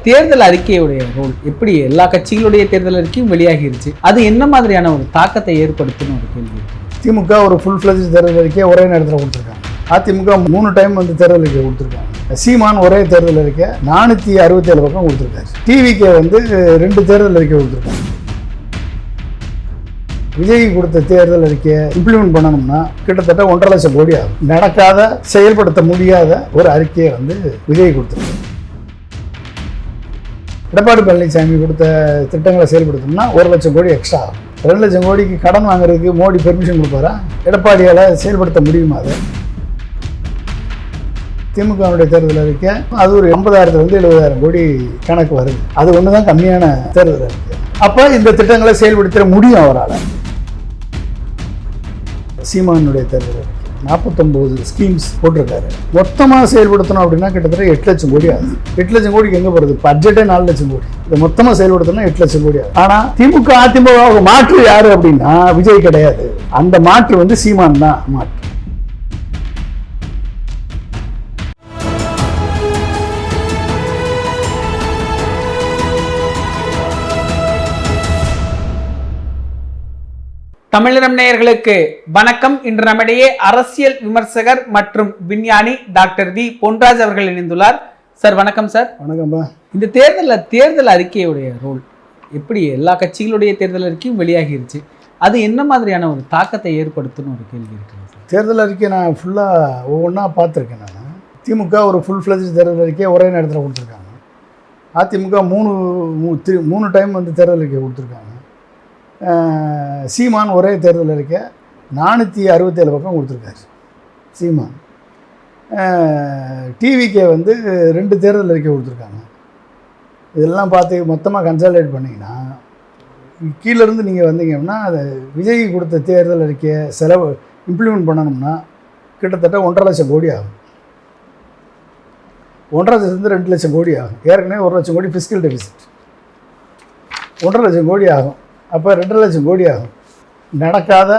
தேர்தல் அறிக்கையுடைய ரோல் எப்படி எல்லா கட்சிகளுடைய தேர்தல் அறிக்கையும் வெளியாகிருச்சு, அது என்ன மாதிரியான ஒரு தாக்கத்தை ஏற்படுத்துன்னு ஒரு கேள்வி. திமுக ஒரு ஃபுல் ஃப்ளெஜ் தேர்தல் அறிக்கையை ஒரே நேரத்தில் கொடுத்துருக்காங்க. அதிமுக 3 டைம் வந்து தேர்தல் அறிக்கை கொடுத்துருக்காங்க. சீமான் ஒரே தேர்தல் அறிக்கை 467 பக்கம் கொடுத்துருக்காரு. டிவிக்கு வந்து 2 தேர்தல் அறிக்கை கொடுத்துருக்காங்க. விஜய் கொடுத்த தேர்தல் அறிக்கையை இம்ப்ளிமெண்ட் பண்ணணும்னா கிட்டத்தட்ட 1.5 லட்சம் கோடி ஆகும். நடக்காத, செயல்படுத்த முடியாத ஒரு அறிக்கையை வந்து விஜய் கொடுத்துருக்காரு. எடப்பாடி பழனிசாமி கொடுத்த திட்டங்களை செயல்படுத்தணும்னா 1 லட்சம் கோடி எக்ஸ்ட்ரா ஆகும். 2 லட்சம் கோடிக்கு கடன் வாங்குறதுக்கு மோடி பெர்மிஷன் கொடுப்பாரா? எடப்பாடியால் செயல்படுத்த முடியுமா? அதை திமுகவுடைய தேர்தல் அறிக்கை அது ஒரு 80,000 70,000 கோடி கணக்கு வருது. அது ஒன்று தான் கம்மியான தேர்தல் அறிக்கை. அப்போ இந்த திட்டங்களை செயல்படுத்த முடியும் அவரால். சீமானுடைய தேர்தல் அறிக்கை 49 ஸ்கீம்ஸ் போட்டிருக்காரு. மொத்தமாக செயல்படுத்தணும் அப்படின்னா கிட்டத்தட்ட 8 லட்சம் கோடி ஆகுது. 8 லட்சம் கோடிக்கு எங்கே போகிறது? பட்ஜெட்டே 4 லட்சம் கோடி. இதை மொத்தமாக செயல்படுத்தணும்னா 8 லட்சம் கோடி ஆகுது. ஆனால் திமுக அதிமுக மாற்று யாரு அப்படின்னா விஜய் கிடையாது. அந்த மாற்று வந்து சீமான் தான் மாற்று. தமிழரம் நேயர்களுக்கு வணக்கம். இன்று நம்மிடையே அரசியல் விமர்சகர் மற்றும் விஞ்ஞானி டாக்டர் வி பொன்ராஜ் அவர்கள் இணைந்துள்ளார். சார் வணக்கம். சார் வணக்கம்பா. இந்த தேர்தல் அறிக்கையுடைய ரோல் எப்படி எல்லா கட்சிகளுடைய தேர்தல் அறிக்கையும் வெளியாகிருச்சு, அது என்ன மாதிரியான ஒரு தாக்கத்தை ஏற்படுத்துன்னு ஒரு கேள்வி இருக்குங்க சார். தேர்தல் அறிக்கை நான் ஃபுல்லாக ஒவ்வொன்றா பார்த்துருக்கேன். நான் திமுக ஒரு ஃபுல் ஃப்ளெஜ் தேர்தல் அறிக்கையை ஒரே நேரத்தில் கொடுத்துருக்காங்க. அதிமுக 3 டைம் வந்து தேர்தல் அறிக்கை கொடுத்துருக்காங்க. சீமான் ஒரே தேர்தல் அறிக்கை 467 பக்கம் கொடுத்துருக்காரு. சீமான் டிவிக்கே வந்து 2 தேர்தல் அறிக்கை கொடுத்துருக்காங்க. இதெல்லாம் பார்த்து மொத்தமாக கன்சாலிடேட் பண்ணிங்கன்னா கீழேருந்து நீங்கள் வந்தீங்கன்னா அதை விஜய் கொடுத்த தேர்தல் அறிக்கையை இம்ப்ளிமெண்ட் பண்ணணும்னா கிட்டத்தட்ட 1.5 லட்சம் கோடி ஆகும். 1.5 லட்சத்துலேருந்து 2 லட்சம் கோடி ஆகும். ஏற்கனவே 1 லட்சம் கோடி ஃபிஸ்கல் டெபிசிட், 1.5 லட்சம் கோடி ஆகும். அப்போ 2 லட்சம் கோடி ஆகும். நடக்காத,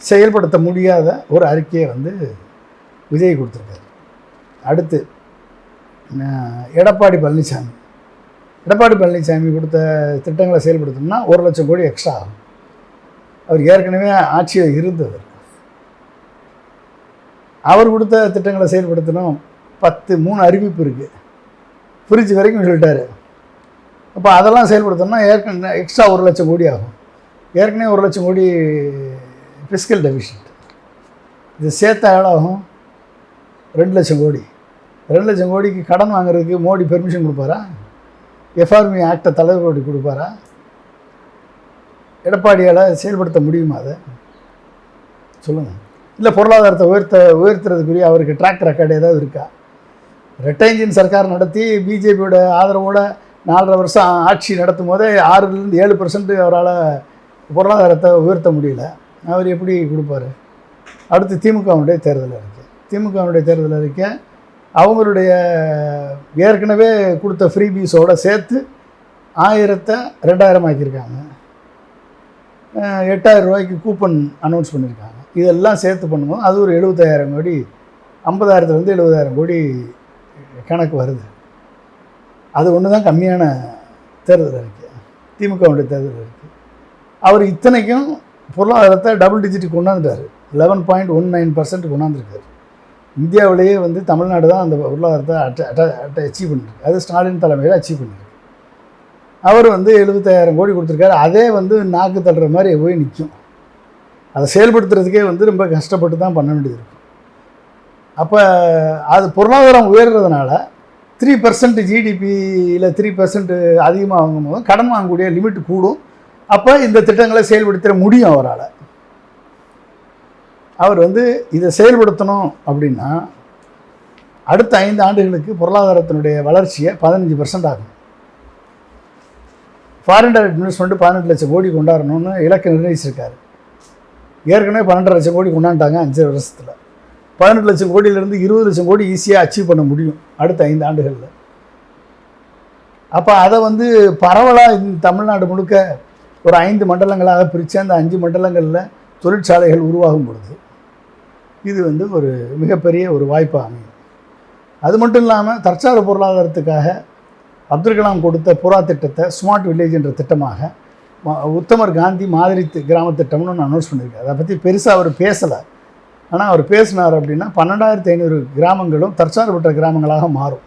செயல்படுத்த முடியாத ஒரு அறிக்கையை வந்து விஜய் கொடுத்துருக்காரு. அடுத்து எடப்பாடி பழனிசாமி கொடுத்த திட்டங்களை செயல்படுத்தணும்னா 1 லட்சம் கோடி எக்ஸ்ட்ரா ஆகும். அவர் ஏற்கனவே ஆட்சியில் இருந்தவர். அவர் கொடுத்த திட்டங்களை செயல்படுத்தணும் 3 அறிவிப்பு இருக்குது. ஃப்ரிட்ஜ் வரைக்கும் சொல்லிட்டாரு. அப்போ அதெல்லாம் செயல்படுத்தணும்னா ஏற்கனவே எக்ஸ்ட்ரா 1 லட்சம் கோடி ஆகும். ஏற்கனவே 1 லட்சம் கோடி ஃபிஸ்கல் டெபிசிட். இது சேர்த்தா எவ்வளோ ஆகும்? 2 லட்சம் கோடி. 2 லட்சம் கோடிக்கு கடன் வாங்குறதுக்கு மோடி பெர்மிஷன் கொடுப்பாரா? எஃப்ஆர்மி ஆக்டை தலைவரோடு கொடுப்பாரா? எடப்பாடியால் செயல்படுத்த முடியுமா? அதை சொல்லுங்கள். இல்லை பொருளாதாரத்தை உயர்த்துறதுக்குரிய அவருக்கு ட்ராக் ரெக்கார்டு ஏதாவது இருக்கா? ரெட்டை இன்ஜின் சர்க்கார் நடத்தி பிஜேபியோட ஆதரவோட 4.5 வருஷம் ஆட்சி நடத்தும் போதே 6% 7% அவரால் பொருளாதாரத்தை உயர்த்த முடியல. அவர் எப்படி கொடுப்பார்? அடுத்து திமுகவுடைய தேர்தல் அறிக்கை அவங்களுடைய ஏற்கனவே கொடுத்த ஃப்ரீபீஸோடு சேர்த்து 1000-ஐ 2000 ஆக்கியிருக்காங்க. 8000 ரூபாய்க்கு கூப்பன் அனௌன்ஸ் பண்ணியிருக்காங்க. இதெல்லாம் சேர்த்து பண்ணும்போது அது ஒரு 75,000 கோடி, 50,000-லேருந்து 70,000 கோடி கணக்கு வருது. அது ஒன்று தான் கம்மியான தேர்தல் அறிக்கை, திமுகவுடைய தேர்தல் அறிக்கை. அவர் இத்தனைக்கும் பொருளாதாரத்தை டபுள் டிஜிட் கொண்டாந்துட்டார். 11.19% கொண்டாந்துருக்காரு. இந்தியாவிலேயே வந்து தமிழ்நாடு தான் அந்த பொருளாதாரத்தை அச்சீவ் பண்ணிருக்கு. அது ஸ்டாலின் தலைமையில் அச்சீவ் பண்ணியிருக்கு. அவர் வந்து 75,000 கோடி கொடுத்துருக்காரு. அதே வந்து நாக்கு தள்ளுற மாதிரி போய் நிற்கும். அதை செயல்படுத்துறதுக்கே வந்து ரொம்ப கஷ்டப்பட்டு தான் பண்ண வேண்டியது இருக்கும். அப்போ அது பொருளாதாரம் உயர்றதுனால 3% ஜிடிபியில் 3% அதிகமாக வாங்கும்போது கடன் வாங்கக்கூடிய லிமிட் கூடும். அப்போ இந்த திட்டங்களை செயல்படுத்த முடியும் அவரால். அவர் வந்து இதை செயல்படுத்தணும் அப்படின்னா அடுத்த 5 ஆண்டுகளுக்கு பொருளாதாரத்தினுடைய வளர்ச்சியை 15% ஆகும். ஃபாரின் டைரக்ட் இன்வெஸ்ட்மெண்ட் 18 லட்சம் கோடி கொண்டாடணும்னு இலக்கு நிர்ணயிச்சிருக்காரு. ஏற்கனவே 12.5 லட்சம் கோடி கொண்டாண்டாங்க 5 வருஷத்தில். 18 லட்சம் கோடியிலேருந்து 20 லட்சம் கோடி ஈஸியாக அச்சீவ் பண்ண முடியும் அடுத்த 5 ஆண்டுகளில். அப்போ அதை வந்து பரவலாக தமிழ்நாடு முழுக்க ஒரு 5 மண்டலங்களாக பிரித்து அந்த 5 மண்டலங்களில் தொழிற்சாலைகள் உருவாகும் பொழுது இது வந்து ஒரு மிகப்பெரிய ஒரு வாய்ப்பாக அமையும். அது மட்டும் இல்லாமல் தற்சார்பு பொருளாதாரத்துக்காக அப்துல் கலாம் கொடுத்த புறா திட்டத்தை ஸ்மார்ட் வில்லேஜ் என்ற திட்டமாக உத்தமர் காந்தி மாதிரி கிராம திட்டம்னு ஒன்று அனௌன்ஸ் பண்ணியிருக்காரு. அதை பற்றி பெருசாக அவர் பேசலை. ஆனால் அவர் பேசினார் அப்படின்னா 12,500 கிராமங்களும் தற்சார்பற்ற கிராமங்களாக மாறும்.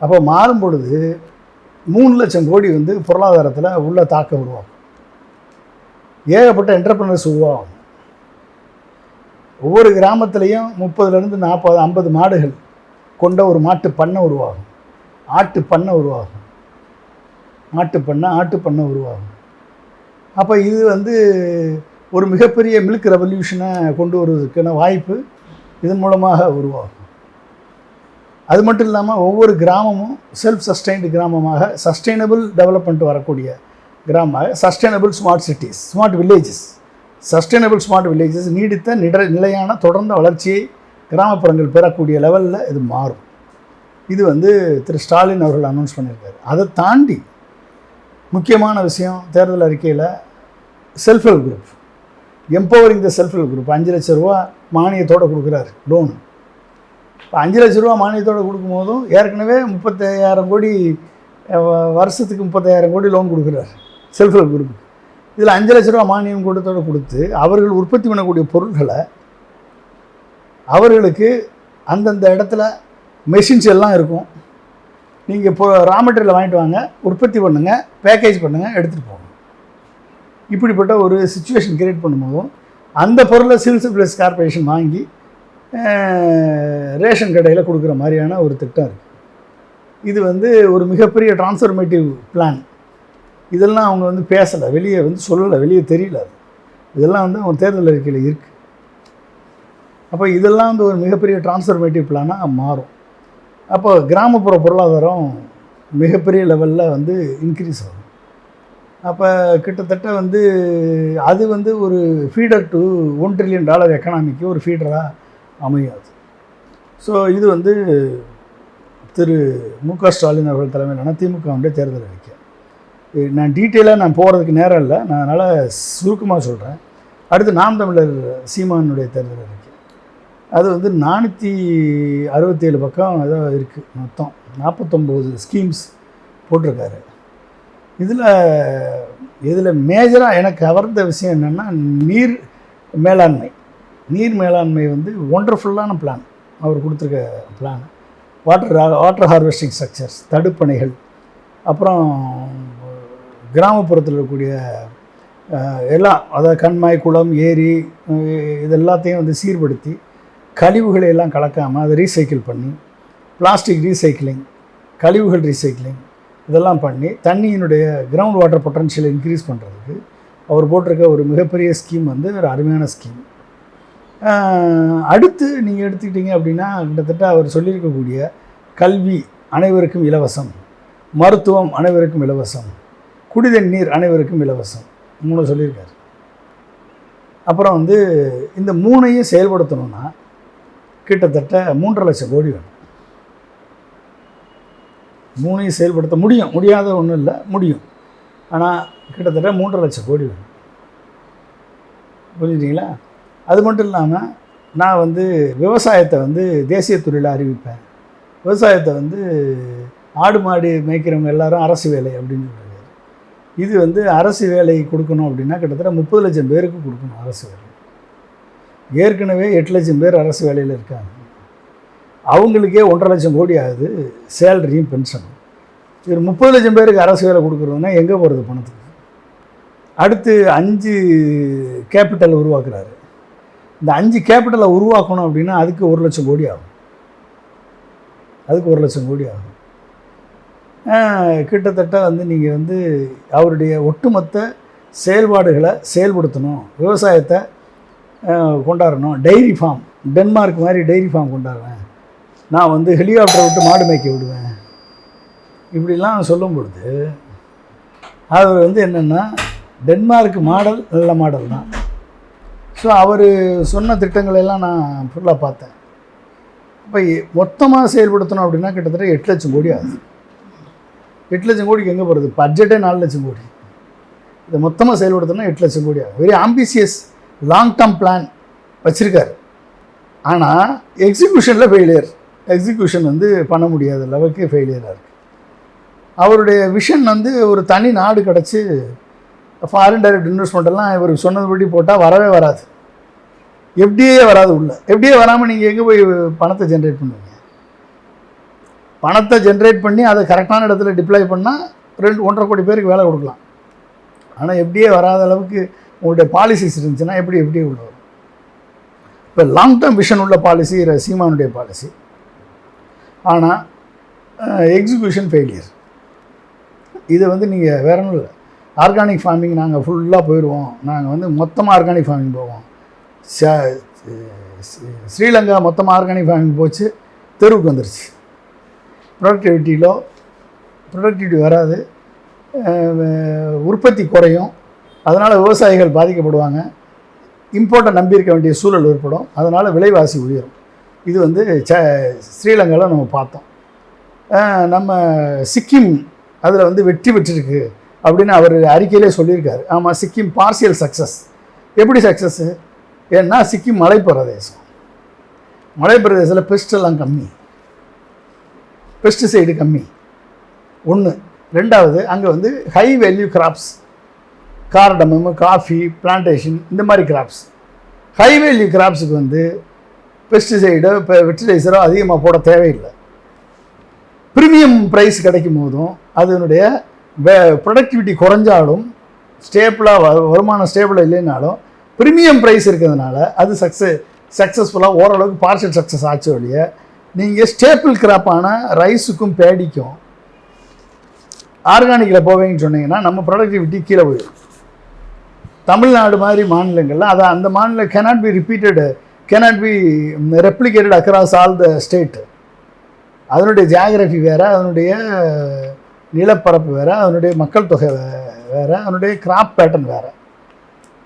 அப்போ மாறும் பொழுது 3 லட்சம் கோடி வந்து பொருளாதாரத்தில் உள்ள தாக்க உருவாகும். ஏகப்பட்ட என்டர்பிரனர்ஸ் உருவாகும். ஒவ்வொரு கிராமத்துலேயும் 30லேருந்து 40 50 மாடுகள் கொண்ட ஒரு மாட்டு பண்ணை உருவாகும். ஆட்டு பண்ணை உருவாகும். ஆட்டு பண்ணை உருவாகும். அப்போ இது வந்து ஒரு மிகப்பெரிய மில்க் ரெவல்யூஷனை கொண்டு வருவதற்கான வாய்ப்பு இதன் மூலமாக உருவாகும். அது மட்டும் இல்லாமல் ஒவ்வொரு கிராமமும் செல்ஃப் சஸ்டைன்டு கிராமமாக, சஸ்டைனபிள் டெவலப்மெண்ட் வரக்கூடிய கிராமமாக, sustainable smart cities, smart villages, sustainable smart villages, நீடித்த நிலையான தொடர்ந்த வளர்ச்சியை கிராமப்புறங்கள் பெறக்கூடிய லெவலில் இது மாறும். இது வந்து திரு ஸ்டாலின் அவர்கள் அனௌன்ஸ் பண்ணியிருக்காரு. அதை தாண்டி முக்கியமான விஷயம் தேர்தல் அறிக்கையில் செல்ஃப் ஹெல்ப் குரூப், எம்பவரிங் த செல்ஃப் ஹெல்ப் குரூப் 5 லட்ச ரூபா மானியத்தோடு கொடுக்குறாரு லோனு. இப்போ 5 லட்ச ரூபா மானியத்தோடு கொடுக்கும்போதும் ஏற்கனவே 35,000 கோடி வருஷத்துக்கு 35,000 கோடி லோன் கொடுக்குறாரு செல்ஃப் ஹெல்ப் குரூப். இதில் 5 லட்ச ரூபா மானியம் கூட்டத்தோடு கொடுத்து அவர்கள் உற்பத்தி பண்ணக்கூடிய பொருட்களை அவர்களுக்கு அந்தந்த இடத்துல மெஷின்ஸ் எல்லாம் இருக்கும். நீங்கள் இப்போ ரா மெட்டீரியலை வாங்கிட்டு வாங்க, உற்பத்தி பண்ணுங்கள், பேக்கேஜ் பண்ணுங்கள், எடுத்துகிட்டு போங்க. இப்படிப்பட்ட ஒரு சிச்சுவேஷன் கிரியேட் பண்ணும்போதும் அந்த பொருளை சிவில் சப்ளைஸ் கார்பரேஷன் வாங்கி ரேஷன் கடையில் கொடுக்குற மாதிரியான ஒரு திட்டம் இருக்குது. இது வந்து ஒரு மிகப்பெரிய டிரான்ஸ்ஃபர்மேட்டிவ் பிளான். இதெல்லாம் அவங்க வந்து பேசலை, வெளியே வந்து சொல்லலை, வெளியே தெரியல. அது இதெல்லாம் வந்து அவங்க தேர்தல் அறிக்கையில் இருக்குது. அப்போ இதெல்லாம் வந்து ஒரு மிகப்பெரிய டிரான்ஸ்ஃபர்மேட்டிவ் பிளானாக மாறும். அப்போ கிராமப்புற பொருளாதாரம் மிகப்பெரிய லெவலில் வந்து இன்க்ரீஸ் ஆகும். அப்போ கிட்டத்தட்ட வந்து அது வந்து ஒரு ஃபீடர் டு $1 trillion எக்கனாமிக்கு ஒரு ஃபீடராக அமையாது. ஸோ இது வந்து திரு மு.க. ஸ்டாலின் அவர்கள் தலைமையிலான திமுகவுடைய தேர்தல் அறிக்கை. நான் டீட்டெயிலாக போகிறதுக்கு நேரம் இல்லை, நான் அதனால் சுருக்கமாக சொல்கிறேன். அடுத்து நாம் தமிழர் சீமானுடைய தேர்தல் அறிக்கை. அது வந்து 467 பக்கம் ஏதோ இருக்குது. மொத்தம் 49 ஸ்கீம்ஸ் போட்டிருக்காரு. இதில் மேஜராக எனக்கு கவர்ந்த விஷயம் என்னென்னா நீர் மேலாண்மை வந்து ஒண்டர்ஃபுல்லான பிளான் அவர் கொடுத்துருக்க பிளான். வாட்டர் ஹார்வெஸ்டிங் ஸ்ட்ரக்சர்ஸ், தடுப்பணைகள், அப்புறம் கிராமப்புறத்தில் இருக்கக்கூடிய எல்லாம், அதாவது கண்மாய், குளம், ஏரி, இது எல்லாத்தையும் வந்து சீர்படுத்தி கழிவுகளை எல்லாம் கலக்காமல் அதை ரீசைக்கிள் பண்ணி, பிளாஸ்டிக் ரீசைக்கிளிங், கழிவுகள் ரீசைக்கிளிங் இதெல்லாம் பண்ணி தண்ணியினுடைய கிரவுண்ட் வாட்டர் பொட்டன்ஷியலை இன்க்ரீஸ் பண்ணுறதுக்கு அவர் போட்டிருக்க ஒரு மிகப்பெரிய ஸ்கீம் வந்து ஒரு அருமையான ஸ்கீம். அடுத்து நீங்கள் எடுத்துக்கிட்டீங்க அப்படின்னா கிட்டத்தட்ட அவர் சொல்லியிருக்கக்கூடிய கல்வி அனைவருக்கும் இலவசம், மருத்துவம் அனைவருக்கும் இலவசம், குடிதண்ணீர் நீர் அனைவருக்கும் இலவசம் 3 சொல்லியிருக்காரு. அப்புறம் வந்து இந்த 3ஐயும் செயல்படுத்தணும்னா கிட்டத்தட்ட 3.5 லட்சம் கோடி வேணும். 3ஐயும் செயல்படுத்த முடியாத ஒன்றும் இல்லை, முடியும். ஆனால் கிட்டத்தட்ட 3.5 லட்சம் கோடி வேணும். புரிஞ்சுட்டிங்களா? அது மட்டும் இல்லாமல் நான் வந்து விவசாயத்தை வந்து தேசிய துறையில் அறிவிப்பேன், விவசாயத்தை வந்து ஆடு மாடு மேய்க்கிறவங்க எல்லாரும் அரசு வேலை அப்படின்னு சொல்கிறாரு. இது வந்து அரசு வேலை கொடுக்கணும் அப்படின்னா கிட்டத்தட்ட 30 லட்சம் பேருக்கு கொடுக்கணும் அரசு வேலை. ஏற்கனவே 8 லட்சம் பேர் அரசு வேலையில் இருக்காங்க. அவங்களுக்கே 1.5 லட்சம் கோடி ஆகுது சேலரியும் பென்ஷனும். இது 30 லட்சம் பேருக்கு அரசு வேலை கொடுக்குறதுனா எங்கே போகிறது பணத்துக்கு? அடுத்து 5 கேபிட்டல் உருவாக்குறாரு. இந்த 5 கேபிட்டலை உருவாக்கணும் அப்படின்னா அதுக்கு 1 லட்சம் கோடி ஆகும். கிட்டத்தட்ட வந்து நீங்கள் வந்து அவருடைய ஒட்டுமொத்த செயல்பாடுகளை செயல்படுத்தணும். விவசாயத்தை கொண்டாடணும். டைரி ஃபார்ம், டென்மார்க் மாதிரி டைரி ஃபார்ம் கொண்டாடுவேன், நான் வந்து ஹெலிகாப்டரை விட்டு மாடு மேய்க்க விடுவேன், இப்படிலாம் சொல்லும் பொழுது அவர் வந்து என்னென்னா டென்மார்க் மாடல் நல்ல மாடல் தான். ஸோ அவர் சொன்ன திட்டங்களெல்லாம் நான் ஃபுல்லாக பார்த்தேன். இப்போ மொத்தமாக செயல்படுத்தணும் அப்படின்னா கிட்டத்தட்ட 8 லட்சம் கோடி ஆகுது. 8 லட்சம் கோடிக்கு எங்கே போகிறது? பட்ஜெட்டே 4 லட்சம் கோடி. இதை மொத்தமாக செயல்படுத்தணும்னா 8 லட்சம் கோடி ஆகும். Very ambitious long term plan வச்சுருக்காரு. ஆனால் எக்ஸிக்யூஷனில் ஃபெயிலியர். எக்ஸிக்யூஷன் வந்து பண்ண முடியாத அளவுக்கு ஃபெயிலியராக இருக்குது. அவருடைய விஷன் வந்து ஒரு தனி நாடு கிடச்சி ஃபாரின் டைரக்ட் இன்வெஸ்ட்மெண்ட்டெல்லாம் இவர் சொன்னதுபடி போட்டால் வரவே வராது. எஃப்டிஏ வராது உள்ள. எஃப்டிஏ வராமல் நீங்கள் எங்கே போய் பணத்தை ஜென்ரேட் பண்ணுவீங்க? பணத்தை ஜென்ரேட் பண்ணி அதை கரெக்டான இடத்துல டிப்ளாய் பண்ணால் 1.5 கோடி பேருக்கு வேலை கொடுக்கலாம். ஆனால் எஃப்டிஏ வராத அளவுக்கு உங்களுடைய பாலிசிஸ் இருந்துச்சுன்னா எப்படி எஃப்டிஏ உள்ள வரும்? இப்போ லாங் டேர்ம் விஷன் உள்ள பாலிசி சீமானுடைய பாலிசி, ஆனால் எக்ஸிக்யூஷன் ஃபெயிலியர். இதை வந்து நீங்கள் வேற ஒன்றும் இல்லை, ஆர்கானிக் ஃபார்மிங் நாங்கள் ஃபுல்லாக போயிடுவோம், நாங்கள் வந்து மொத்தமாக ஆர்கானிக் ஃபார்மிங் போவோம். ஸ்ரீலங்கா மொத்தமாக ஆர்கானிக் ஃபார்மிங் போச்சு, தெருவுக்கு வந்துருச்சு. ப்ரொடக்டிவிட்டி வராது, உற்பத்தி குறையும், அதனால் விவசாயிகள் பாதிக்கப்படுவாங்க, இம்போர்ட்டை நம்பியிருக்க வேண்டிய சூழல் ஏற்படும், அதனால் விலைவாசி உயரும். இது வந்து ஸ்ரீலங்காவில் நம்ம பார்த்தோம். நம்ம சிக்கிம் அதில் வந்து வெற்றி பெற்றிருக்கு அப்படின்னு அவர் அறிக்கையிலே சொல்லியிருக்காரு. ஆமாம், சிக்கிம் பார்சியல் சக்ஸஸ். எப்படி சக்ஸஸ்ஸு? ஏன்னா சிக்கிம் மலைப்பிரதேசம், மலைப்பிரதேசத்தில் பெஸ்டெல்லாம் கம்மி, பெஸ்டிசைடு கம்மி. ஒன்று. ரெண்டாவது, அங்கே வந்து high value crops, cardamom, coffee, plantation, இந்த மாதிரி கிராப்ஸ். ஹை வேல்யூ கிராப்ஸுக்கு வந்து பெஸ்டிசைடோ ஃபெர்டிலைசரோ அதிகமாக போட தேவையில்லை. ப்ரீமியம் ப்ரைஸ் கிடைக்கும் போதும் அதனுடைய ப்ரொடக்டிவிட்டி குறைஞ்சாலும், ஸ்டேபிளாக வருமானம் ஸ்டேபிளாக இல்லைனாலும் ப்ரீமியம் ப்ரைஸ் இருக்கிறதுனால அது சக்ஸஸ்ஃபுல்லாக ஓரளவுக்கு பார்ஷியல் சக்ஸஸ் ஆச்சு வழிய, நீங்கள் ஸ்டேபிள் கிராப்பான ரைஸுக்கும் பேடிக்கும் ஆர்கானிக்கில் போவீங்கன்னு சொன்னீங்கன்னா நம்ம ப்ரொடக்டிவிட்டி கீழே போயிடும். தமிழ்நாடு மாதிரி மாநிலங்களில் அதை அந்த மாநிலம் cannot be replicated across all the state. அதனுடைய ஜியாகிரஃபி வேறு, அதனுடைய நிலப்பரப்பு வேறு, அதனுடைய மக்கள் தொகை வேறு, அதனுடைய கிராப் பேட்டர்ன் வேறு.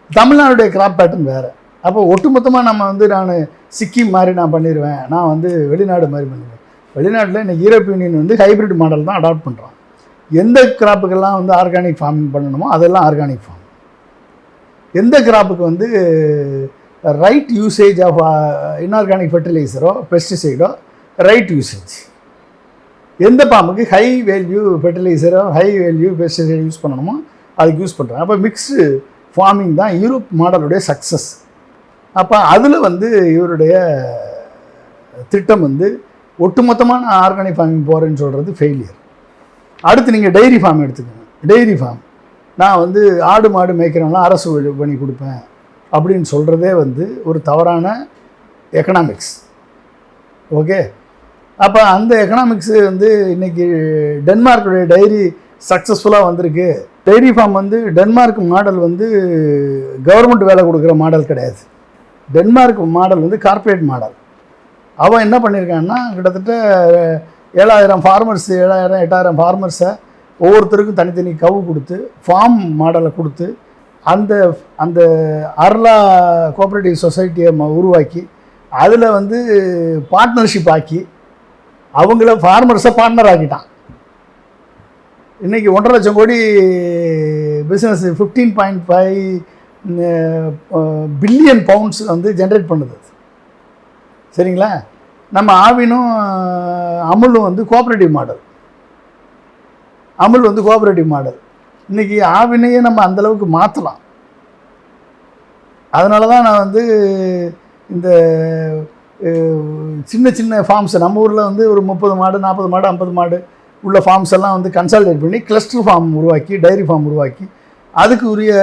தமிழ்நாடுடைய கிராப் பேட்டர்ன் வேறு. அப்போ ஒட்டுமொத்தமாக நம்ம வந்து நான் சிக்கிம் மாதிரி நான் பண்ணிடுவேன், நான் வந்து வெளிநாடு மாதிரி பண்ணிடுவேன். வெளிநாட்டில் இன்றைக்கி யூரோப்பியன் யூனியன் வந்து ஹைப்ரிட் மாடல் தான் அடாப்ட் பண்ணுறான். எந்த கிராப்புக்கெல்லாம் வந்து ஆர்கானிக் ஃபார்மிங் பண்ணணுமோ அதெல்லாம் ஆர்கானிக் ஃபார்ம். எந்த கிராப்புக்கு வந்து ரைட் யூசேஜ் ஆஃப் இன்ஆர்கானிக் ஃபெர்டிலைசரோ பெஸ்டிசைடோ ரைட் யூசேஜ், எந்த பாம்புக்கு ஹை வேல்யூ ஃபெர்டிலைசரோ ஹை வேல்யூ பெஸ்டிசைடு யூஸ் பண்ணணுமோ அதுக்கு யூஸ் பண்ணுறாங்க. அப்போ மிக்ஸ்டு ஃபார்மிங் தான் யூரோப் மாடலுடைய சக்ஸஸ். அப்போ அதில் வந்து இவருடைய திட்டம் வந்து ஒட்டுமொத்தமாக நான் ஆர்கானிக் ஃபார்மிங் போகிறேன்னு சொல்கிறது ஃபெயிலியர். அடுத்து நீங்கள் டெய்ரி ஃபார்ம் எடுத்துக்கோங்க. டெய்ரி ஃபார்ம் நான் வந்து ஆடு மாடு மேய்க்கிறவங்களாம் அரசு பண்ணி கொடுப்பேன் அப்படின்னு சொல்கிறதே வந்து ஒரு தவறான எக்கனாமிக்ஸ். ஓகே, அப்போ அந்த எக்கனாமிக்ஸு வந்து இன்றைக்கி டென்மார்க்குடைய டைரி சக்ஸஸ்ஃபுல்லாக வந்திருக்கு. டெய்ரி ஃபார்ம் வந்து டென்மார்க் மாடல் வந்து கவர்மெண்ட் வேலை கொடுக்குற மாடல் கிடையாது. டென்மார்க் மாடல் வந்து கார்ப்பரேட் மாடல். அவன் என்ன பண்ணியிருக்கான்னா கிட்டத்தட்ட 7,000 ஃபார்மர்ஸ், 7,000 8,000 ஃபார்மர்ஸை ஒவ்வொருத்தருக்கும் தனித்தனி கவு கொடுத்து ஃபார்ம் மாடலை கொடுத்து அந்த அந்த அர்லா கோஆப்ரேட்டிவ் சொசைட்டியை உருவாக்கி அதில் வந்து பார்ட்னர்ஷிப் ஆக்கி அவங்கள ஃபார்மர்ஸை பார்ட்னர் ஆக்கிட்டான். இன்றைக்கி 1.5 லட்சம் கோடி பிஸ்னஸ் 15.5 பில்லியன் பவுண்ட்ஸ் வந்து ஜென்ரேட் பண்ணுது. சரிங்களா? நம்ம ஆவினும் அமுலும் வந்து கோஆப்ரேட்டிவ் மாடல். அமுல் வந்து கோஆப்ரேட்டிவ் மாடல். இன்றைக்கி ஆவினையே நம்ம அந்தளவுக்கு மாற்றலாம். அதனால தான் நான் வந்து இந்த சின்ன சின்ன ஃபார்ம்ஸை நம்ம ஊரில் வந்து ஒரு 30 மாடு 40 மாடு 50 மாடு உள்ள ஃபார்ம்ஸ் எல்லாம் வந்து கன்சாலிடேட் பண்ணி கிளஸ்டர் ஃபார்ம் உருவாக்கி டைரி ஃபார்ம் உருவாக்கி அதுக்கு உரிய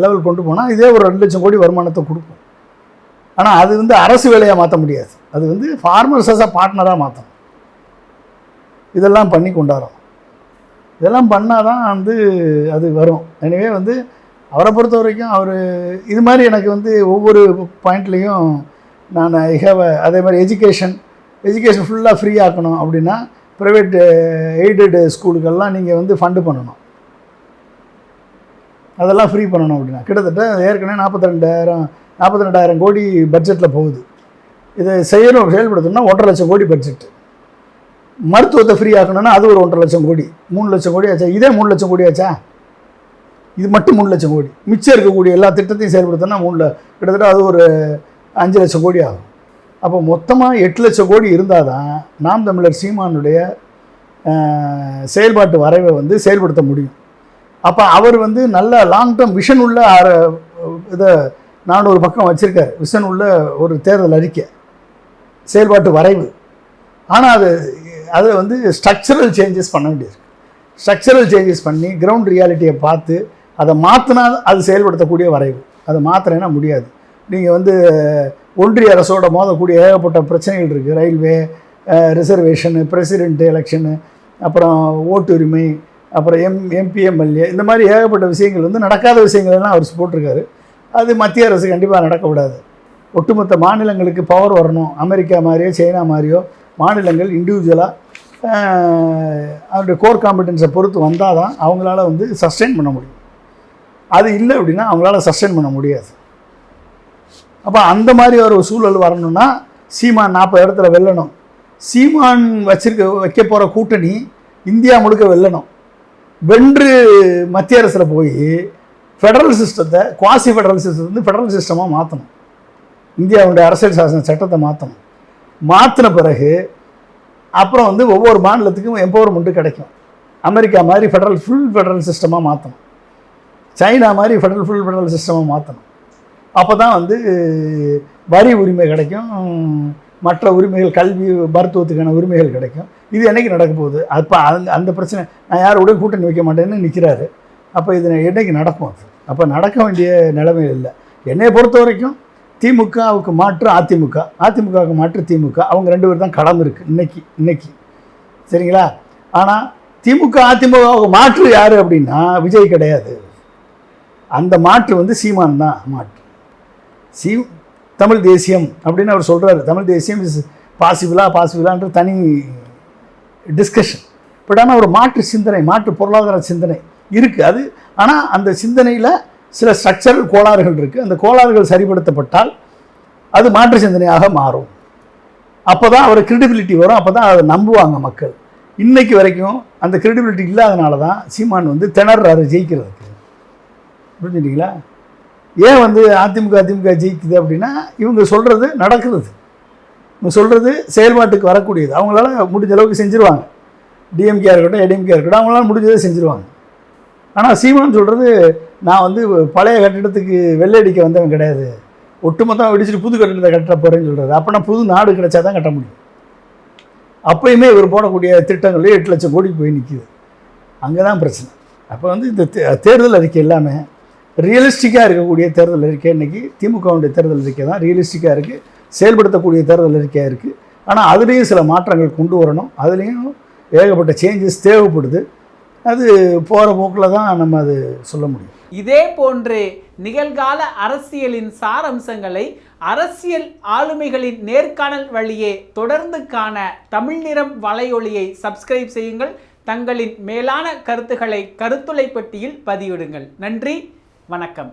லெவல் கொண்டு போனால் இதே ஒரு 2 லட்சம் கோடி வருமானத்தை கொடுக்கும். ஆனால் அது வந்து அரசு வேலையாக மாற்ற முடியாது. அது வந்து ஃபார்மர்ஸஸாக பார்ட்னராக மாற்றணும். இதெல்லாம் பண்ணி கொண்டாடுறோம். இதெல்லாம் பண்ணால் தான் வந்து அது வரும். எனவே வந்து அவரை பொறுத்த வரைக்கும் அவர் இது மாதிரி எனக்கு வந்து ஒவ்வொரு பாயிண்ட்லேயும் நான் அதே மாதிரி எஜுகேஷன் ஃபுல்லாக ஃப்ரீ ஆக்கணும் அப்படின்னா ப்ரைவேட் எய்டட் ஸ்கூலுக்கெல்லாம் நீங்கள் வந்து ஃபண்டு பண்ணணும். அதெல்லாம் ஃப்ரீ பண்ணணும் அப்படின்னா கிட்டத்தட்ட ஏற்கனவே 42,000 கோடி பட்ஜெட்டில் போகுது. இதை செயல்படுத்தணும்னா 1.5 லட்சம் கோடி பட்ஜெட்டு. மருத்துவத்தை ஃப்ரீ ஆக்கணும்னா அது ஒரு 1.5 லட்சம் கோடி, 3 லட்சம் கோடி ஆச்சா? இதே 3 லட்சம் கோடி ஆச்சா? இது மட்டும் 3 லட்சம் கோடி. மிச்சம் இருக்கக்கூடிய எல்லா திட்டத்தையும் செயல்படுத்தினா கிட்டத்தட்ட அது ஒரு 5 லட்சம் கோடி ஆகும். அப்போ மொத்தமாக 8 லட்சம் கோடி இருந்தால் தான் நாம் தமிழர் சீமானுடைய செயல்பாட்டு வரைவை வந்து செயல்படுத்த முடியும். அப்போ அவர் வந்து நல்ல லாங் டேர்ம் விஷன் உள்ள இதை 400 பக்கம் வச்சுருக்கார், விஷன் உள்ள ஒரு தேர்தல் அறிக்கை, செயல்பாட்டு வரைவு. ஆனால் அதில் வந்து ஸ்ட்ரக்சரல் சேஞ்சஸ் பண்ண வேண்டியது. ஸ்ட்ரக்சரல் சேஞ்சஸ் பண்ணி கிரவுண்ட் ரியாலிட்டியை பார்த்து அதை மாற்றினா அது செயல்படுத்தக்கூடிய வரைவு. அதை மாற்றினா முடியாது. நீங்கள் வந்து ஒன்றிய அரசோட மோதக்கூடிய ஏகப்பட்ட பிரச்சனைகள் இருக்குது. ரயில்வே, ரிசர்வேஷனு, பிரசிடென்ட் எலெக்ஷனு, அப்புறம் ஓட்டுரிமை, அப்புறம் எம்பி எம்எல்ஏ, இந்த மாதிரி ஏகப்பட்ட விஷயங்கள் வந்து நடக்காத விஷயங்கள்லாம் அவர் போட்டிருக்காரு. அது மத்திய அரசு கண்டிப்பாக நடக்க விடாது. ஒட்டுமொத்த மாநிலங்களுக்கு பவர் வரணும். அமெரிக்கா மாதிரியோ சைனா மாதிரியோ மாநிலங்கள் இண்டிவிஜுவலாக அவருடைய கோர் காம்படன்ஸை பொறுத்து வந்தால் தான் அவங்களால வந்து சஸ்டெயின் பண்ண முடியும். அது இல்லை அப்படின்னா அவங்களால சஸ்டெயின் பண்ண முடியாது. அப்போ அந்த மாதிரி ஒரு சூழல் வரணும்னா சீமான் 40 இடத்துல வெல்லணும். சீமான் வைக்க போகிற கூட்டணி இந்தியா முழுக்க வெல்லணும். வென்று மத்திய அரசில் போய் ஃபெடரல் சிஸ்டத்தை, குவாசி ஃபெடரல் சிஸ்டத்தை வந்து ஃபெடரல் சிஸ்டமாக மாற்றணும். இந்தியாவுடைய அரசியல் சாசன சட்டத்தை மாற்றணும். மாற்றின பிறகு அப்புறம் வந்து ஒவ்வொரு மாநிலத்துக்கும் எம்பவர்மெண்ட்டு கிடைக்கும். அமெரிக்கா மாதிரி ஃபுல் ஃபெடரல் சிஸ்டமாக மாற்றணும். சைனா மாதிரி ஃபுல் ஃபெடரல் சிஸ்டமாக மாற்றணும். அப்போ தான் வந்து வரி உரிமை கிடைக்கும், மற்ற உரிமைகள், கல்வி, மருத்துவத்துக்கான உரிமைகள் கிடைக்கும். இது என்றைக்கு நடக்க போகுது? அப்போ அந்த பிரச்சனை, நான் யாரோட கூட்டணி வைக்க மாட்டேன்னு நிற்கிறாரு. அப்போ இது என்றைக்கு நடக்கும்? அது அப்போ நடக்க வேண்டிய நிலைமையில் இல்லை. என்னை பொறுத்த வரைக்கும் திமுகவுக்கு மாற்று அதிமுக, அதிமுகவுக்கு மாற்று திமுக, அவங்க 2 பேர் தான் களம் இருக்குது இன்னைக்கு. சரிங்களா? ஆனால் திமுக அதிமுகவுக்கு மாற்று யார் அப்படின்னா விஜய் கிடையாது. அந்த மாற்று வந்து சீமான் தான் மாற்று. தமிழ் தேசியம் அப்படின்னு அவர் சொல்கிறாரு. தமிழ் தேசியம் இஸ் பாசிபிளான்ற தனி டிஸ்கஷன். பட் ஆனால் ஒரு மாற்று சிந்தனை, மாற்று பொருளாதார சிந்தனை இருக்குது. அது ஆனால் அந்த சிந்தனையில் சில ஸ்ட்ரக்சரல் கோளாறுகள் இருக்குது. அந்த கோளாறுகள் சரிப்படுத்தப்பட்டால் அது மாற்று சிந்தனையாக மாறும். அப்போ தான் அவர் கிரெடிபிலிட்டி வரும். அப்போ தான் அதை நம்புவாங்க மக்கள். இன்றைக்கு வரைக்கும் அந்த கிரெடிபிலிட்டி இல்லாதனால தான் சீமான் வந்து திணறாரு ஜெயிக்கிறதுக்கு. புரிஞ்சுட்டீங்களா? ஏன் வந்து அதிமுக ஜெயிக்குது அப்படின்னா இவங்க சொல்கிறது நடக்கிறது, இவங்க சொல்கிறது செயல்பாட்டுக்கு வரக்கூடியது. அவங்களால முடிஞ்ச அளவுக்கு செஞ்சுருவாங்க. டிஎம்கே இருக்கட்டும், ஏடிஎம்கே இருக்கட்டும், அவங்களால முடிஞ்சதை செஞ்சுருவாங்க. ஆனால் சீமான் சொல்கிறது, நான் வந்து பழைய கட்டிடத்துக்கு வெள்ளையடிக்க வந்தவன் கிடையாது, ஒட்டுமொத்தமாக வெடிச்சிட்டு புது கட்டிடத்தை கட்ட போகிறேன்னு சொல்கிறது. அப்போ நான் புது நாடு கிடைச்சா தான் கட்ட முடியும். அப்போயுமே இவர் போடக்கூடிய திட்டங்களே 8 லட்சம் கோடி போய் நிற்கிது. அங்கே தான் பிரச்சனை. அப்போ வந்து இந்த தேர்தல் அறிக்கை எல்லாமே ரியலிஸ்டிக்காக இருக்கக்கூடிய தேர்தல் அறிக்கை. இன்றைக்கி திமுகவுடைய தேர்தல் அறிக்கை தான் ரியலிஸ்டிக்காக இருக்குது, செயல்படுத்தக்கூடிய தேர்தல் அறிக்கையாக இருக்குது. ஆனால் அதுலேயும் சில மாற்றங்கள் கொண்டு வரணும். அதுலேயும் ஏகப்பட்ட சேஞ்சஸ் தேவைப்படுது. அது போகிற போக்கில் தான் நம்ம அது சொல்ல முடியும். இதே போன்று நிகழ்கால அரசியலின் சாரம்சங்களை அரசியல் ஆளுமைகளின் நேர்காணல் வழியே தொடர்ந்து காண தமிழ் நிறம் வலையொலியை சப்ஸ்கிரைப் செய்யுங்கள். தங்களின் மேலான கருத்துக்களை கருத்துளை பெட்டியில் பதிவிடுங்கள். நன்றி, வணக்கம்.